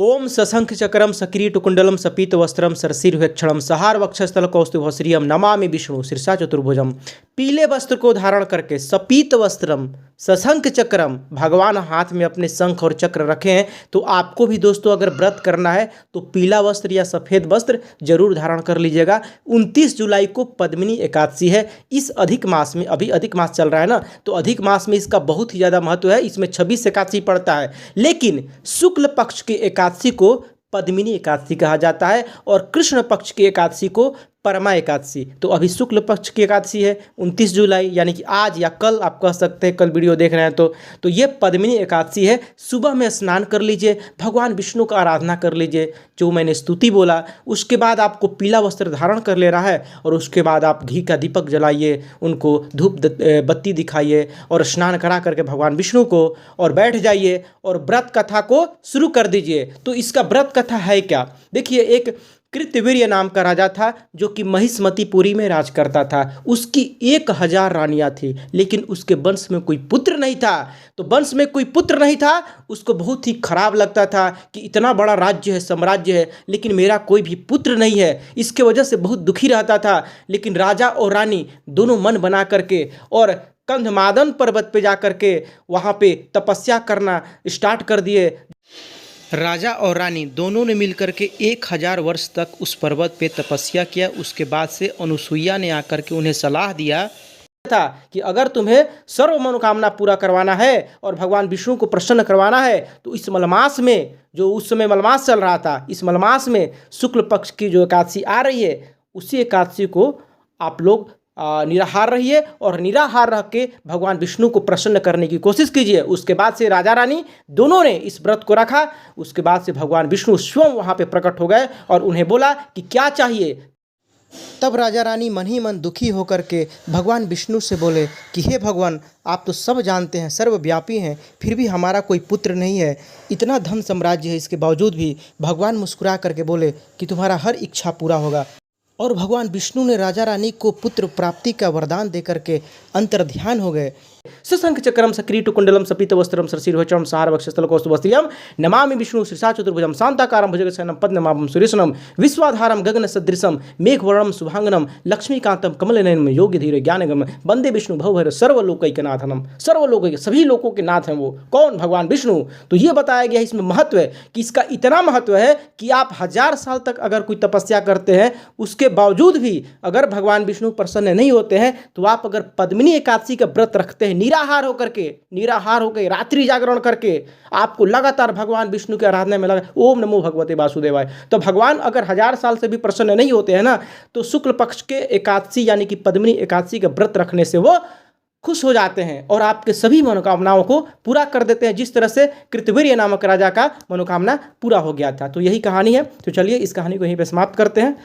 ओम सशंख चक्रम सकिरीटकुंडलम सपीतवस्त्रम सरसीरुहेक्षणम सहार वक्षस्थल कौस्तुभश्रियम नमामि विष्णु शीर्षा चतुर्भुजम। पीले वस्त्र को धारण करके सपीत वस्त्रम सशंख चक्रम, भगवान हाथ में अपने शंख और चक्र रखे हैं। तो आपको भी दोस्तों अगर व्रत करना है तो पीला वस्त्र या सफ़ेद वस्त्र जरूर धारण कर लीजिएगा। 29 जुलाई को पद्मिनी एकादशी है। इस अधिक मास में, अभी अधिक मास चल रहा है ना, तो अधिक मास में इसका बहुत ही ज़्यादा महत्व है। इसमें 26 एकादशी पड़ता है, लेकिन शुक्ल पक्ष की एकादशी को पद्मिनी एकादशी कहा जाता है और कृष्ण पक्ष की एकादशी को परमा एकादशी। तो अभी शुक्ल पक्ष की एकादशी है 29 जुलाई, यानी कि आज या कल आप कह सकते हैं, कल वीडियो देख रहे हैं तो ये पद्मिनी एकादशी है। सुबह में स्नान कर लीजिए, भगवान विष्णु का आराधना कर लीजिए, जो मैंने स्तुति बोला। उसके बाद आपको पीला वस्त्र धारण कर लेना है और उसके बाद आप घी का दीपक जलाइए, उनको धूप बत्ती दिखाइए और स्नान करा करके भगवान विष्णु को और बैठ जाइए और व्रत कथा को शुरू कर दीजिए। तो इसका व्रत कथा है क्या? देखिए, एक कृतवीर्य नाम का राजा था जो कि महिष्मतिपुरी में राज करता था। उसकी 1000 रानियां थी, लेकिन उसके वंश में कोई पुत्र नहीं था। तो वंश में कोई पुत्र नहीं था, उसको बहुत ही खराब लगता था कि इतना बड़ा राज्य है, साम्राज्य है, लेकिन मेरा कोई भी पुत्र नहीं है। इसके वजह से बहुत दुखी रहता था। लेकिन राजा और रानी दोनों मन बना करके और कंधमादन पर्वत पे जा करके वहाँ पे तपस्या करना स्टार्ट कर दिए। राजा और रानी दोनों ने मिलकर के 1000 वर्ष तक उस पर्वत पे तपस्या किया। उसके बाद से अनुसुईया ने आकर के उन्हें सलाह दिया था कि अगर तुम्हें सर्व मनोकामना पूरा करवाना है और भगवान विष्णु को प्रसन्न करवाना है तो इस मलमास में, जो उस समय मलमास चल रहा था, इस मलमास में शुक्ल पक्ष की जो एकादशी आ रही है, उसी एकादशी को आप लोग निराहार रहिए और निराहार रह के भगवान विष्णु को प्रसन्न करने की कोशिश कीजिए। उसके बाद से राजा रानी दोनों ने इस व्रत को रखा। उसके बाद से भगवान विष्णु स्वयं वहाँ पे प्रकट हो गए और उन्हें बोला कि क्या चाहिए। तब राजा रानी मन ही मन दुखी होकर के भगवान विष्णु से बोले कि हे भगवान, आप तो सब जानते हैं, सर्वव्यापी हैं, फिर भी हमारा कोई पुत्र नहीं है। इतना धन साम्राज्य है, इसके बावजूद भी। भगवान मुस्कुरा करके बोले कि तुम्हारा हर इच्छा पूरा होगा। और भगवान विष्णु ने राजा रानी को पुत्र प्राप्ति का वरदान देकर के अंतर्ध्यान हो गए। सशंख चक्रम सकिरीटकुंडलम सपीतवस्त्रम सरसीरुहेक्षणम सहार वक्षस्थल कौस्तुभश्रियम नमामि विष्णु शीर्षा चतुर्भुजम शांताकारं भुजगशयनं पद्मनाभं सुरेशनं विश्वाधारं गगनसदृशं मेघवर्णं शुभांगनं लक्ष्मीकांतं कमलनयनं योगिधीर ज्ञानगम वंदे विष्णु भवभैरव सर्वलोकैकनाथनम। सर्वलोक, सभी लोकों के नाथ हैं वो। कौन? भगवान विष्णु। तो ये बताया गया इसमें महत्व है कि इसका इतना महत्व है कि आप 1000 साल तक अगर कोई तपस्या करते हैं, उसके बावजूद भी अगर भगवान विष्णु प्रसन्न नहीं होते हैं, तो आप अगर पद्मिनी एकादशी का व्रत रखते हैं निराहार होकर रात्रि जागरण करके, आपको लगातार भगवान विष्णु की आराधना में लगा, ओम नमो भगवते वासुदेवाय, तो भगवान अगर 1000 साल से भी प्रसन्न नहीं होते हैं ना, तो शुक्ल पक्ष के एकादशी यानी कि पद्मिनी एकादशी का व्रत रखने से वो खुश हो जाते हैं और आपके सभी मनोकामनाओं को पूरा कर देते हैं, जिस तरह से कृतवीर्य नामक राजा का मनोकामना पूरा हो गया था। तो यही कहानी है। तो चलिए इस कहानी को यहीं पे समाप्त करते हैं।